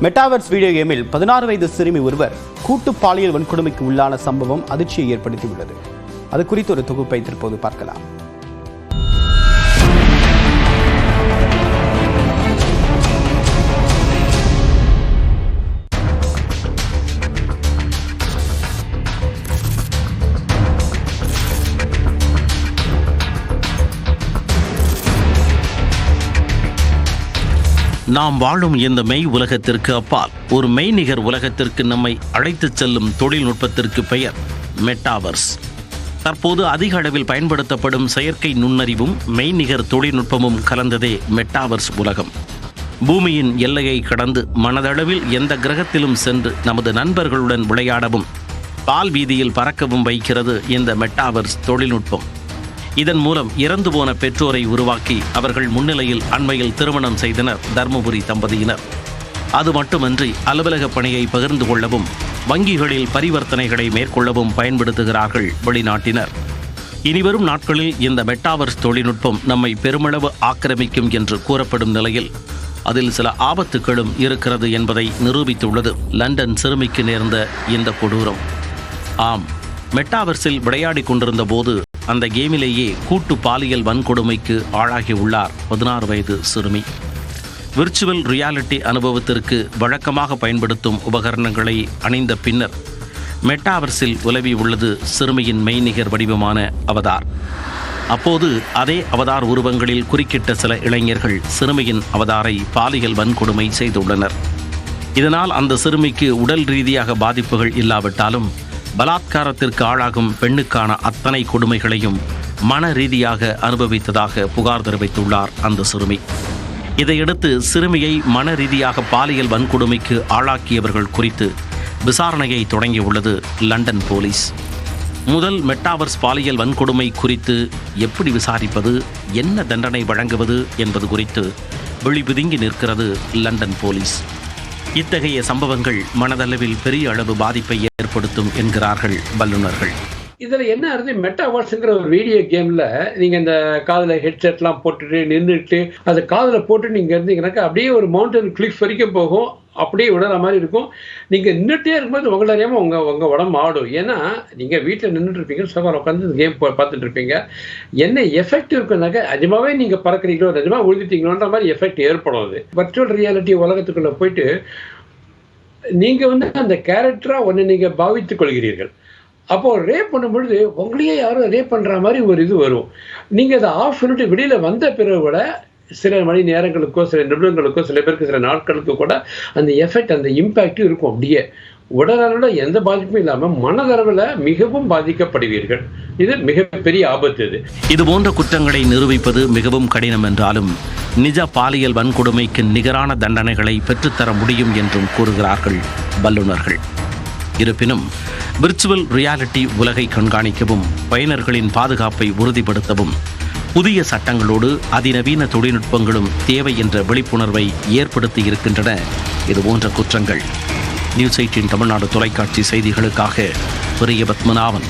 Metaverse video கேமில் 16 வயது சிறுமி ஒருவர் கூட்டு பாலியல் வன்கொடுமைக்கு உள்ளான சம்பவம் அதிர்ச்சியை ஏற்படுத்தியுள்ளது. அது குறித்து ஒரு தொகுப்பை தற்போது பார்க்கலாம். நாம் வாழும் இந்த மெய் உலகத்திற்கு அப்பால் ஒரு மெய்நிகர் உலகத்திற்கு நம்மை அழைத்துச் செல்லும் தொழில்நுட்பத்திற்கு பெயர் மெட்டாவர்ஸ். தற்போது அதிக அளவில் பயன்படுத்தப்படும் செயற்கை நுண்ணறிவும் மெய்நிகர் தொழில்நுட்பமும் கலந்ததே மெட்டாவர்ஸ் உலகம். பூமியின் எல்லையை கடந்து மனதளவில் எந்த கிரகத்திலும் சென்று நமது நண்பர்களுடன் விளையாடவும் பால் வீதியில் பறக்கவும் வைக்கிறது இந்த மெட்டாவர்ஸ் தொழில்நுட்பம். இதன் மூலம் இறந்து போன பெற்றோரை உருவாக்கி அவர்கள் முன்னிலையில் அண்மையில் திருமணம் செய்தனர் தர்மபுரி தம்பதியினர். அது மட்டுமன்றி அலுவலக பணியை பகிர்ந்து கொள்ளவும் வங்கிகளில் பரிவர்த்தனைகளை மேற்கொள்ளவும் பயன்படுத்துகிறார்கள் வெளிநாட்டினர். இனிவரும் நாட்களில் இந்த மெட்டாவர்ஸ் தொழில்நுட்பம் நம்மை பெருமளவு ஆக்கிரமிக்கும் என்று கூறப்படும் நிலையில் அதில் சில ஆபத்துகளும் இருக்கிறது என்பதை நிரூபித்துள்ளது லண்டன் சிறுமிக்கு நேர்ந்த இந்த கொடூரம். ஆம், மெட்டாவர்ஸில் விளையாடி கொண்டிருந்த போது அந்த கேமிலேயே கூட்டு பாலியல் வன்கொடுமைக்கு ஆளாகியுள்ளார் 16 வயது சிறுமி. விர்ச்சுவல் ரியாலிட்டி அனுபவத்திற்கு வழக்கமாக பயன்படுத்தும் உபகரணங்களை அணிந்த பின்னர் மெட்டாவர்ஸில் உலவி உள்ளது சிறுமியின் மெய்நிகர் வடிவமான அவதார். அப்போது அதே அவதார் உருவங்களில் குறுக்கிட்ட சில இளைஞர்கள் சிறுமியின் அவதாரை பாலியல் வன்கொடுமை செய்துள்ளனர். இதனால் அந்த சிறுமிக்கு உடல் ரீதியாக பாதிப்புகள் இல்லாவிட்டாலும் பலாத்காரத்திற்கு ஆளாகும் பெண்ணுக்கான அத்தனை கொடுமைகளையும் மன ரீதியாக அனுபவித்ததாக புகார் தெரிவித்துள்ளார் அந்த சிறுமி. இதையடுத்து சிறுமியை மன ரீதியாக பாலியல் வன்கொடுமைக்கு ஆளாக்கியவர்கள் குறித்து விசாரணையை தொடங்கியுள்ளது லண்டன் போலீஸ். முதல் மெட்டாவர்ஸ் பாலியல் வன்கொடுமை குறித்து எப்படி விசாரிப்பது, என்ன தண்டனை வழங்குவது என்பது குறித்து விழிபிதுங்கி நிற்கிறது லண்டன் போலீஸ். இத்தகைய சம்பவங்கள் மனதளவில் பெரிய அளவு பாதிப்பை ஏற்படுத்தும் என்கிறார்கள் வல்லுநர்கள். இதில் என்ன ஆகுது, மெட்டாவர்ஸ்ங்கிற ஒரு வீடியோ கேமில் நீங்கள் இந்த காதில் ஹெட்செட்லாம் போட்டுட்டு நின்றுட்டு அது காதில் போட்டு நீங்கள் இருந்தீங்கன்னாக்கா அப்படியே ஒரு மவுண்டன் கிளிஃப் வரைக்கும் போகும், அப்படியே விடுற மாதிரி இருக்கும். நீங்கள் நின்றுட்டே இருக்கும்போது உங்களை அறியாமல் உங்கள் உடம்பு ஆடும். ஏன்னா நீங்கள் வீட்டில் நின்றுட்டு இருப்பீங்க, சோஃபாவில் உட்காந்து கேம் பார்த்துட்டு இருப்பீங்க. என்ன எஃபெக்ட் இருக்குன்னாக்கா நிஜமாவே நீங்கள் பறக்கிறீங்களோ நிஜமாக விழுந்துட்டீங்களோன்ற மாதிரி எஃபெக்ட் ஏற்படும். அது வர்ச்சுவல் ரியாலிட்டி உலகத்துக்குள்ளே போயிட்டு நீங்கள் அந்த கேரக்டராக ஒன்று நீங்கள் பாவித்துக் கொள்கிறீர்கள். அப்போது ரேப் பண்ணும்பொழுது உங்களையே யாரும் ரேப் பண்ணுற மாதிரி ஒரு இது வரும். நீங்கள் அதை ஆஃப் பண்ணிட்டு வெளியில் வந்த பிறகு கூட சில மணி நேரங்களுக்கோ சில நிமிடங்களுக்கோ சில பேருக்கு சில நாட்களுக்கு கூட அந்த எஃபெக்ட் அந்த இம்பேக்டும் இருக்கும். அப்படியே உடலளவில் எந்த பாதிப்பும் இல்லாமல் மனதளவில் மிகவும் பாதிக்கப்படுவீர்கள். இது மிகப்பெரிய ஆபத்து. இது போன்ற குற்றங்களை நிரூபிப்பது மிகவும் கடினம் என்றாலும் நிஜ பாலியல் வன்கொடுமைக்கு நிகரான தண்டனைகளை பெற்றுத்தர முடியும் என்றும் கூறுகிறார்கள் வல்லுநர்கள். இருப்பினும் விர்ச்சுவல் ரியாலிட்டி உலகை கண்காணிக்கவும் பயனர்களின் பாதுகாப்பை உறுதிப்படுத்தவும் புதிய சட்டங்களோடு அதிநவீன தொழில்நுட்பங்களும் தேவை என்ற விழிப்புணர்வை ஏற்படுத்தி இருக்கின்றன இதுபோன்ற குற்றங்கள். நியூஸ் 18 தமிழ்நாடு தொலைக்காட்சி செய்திகளுக்காக பெரிய பத்மநாபன்.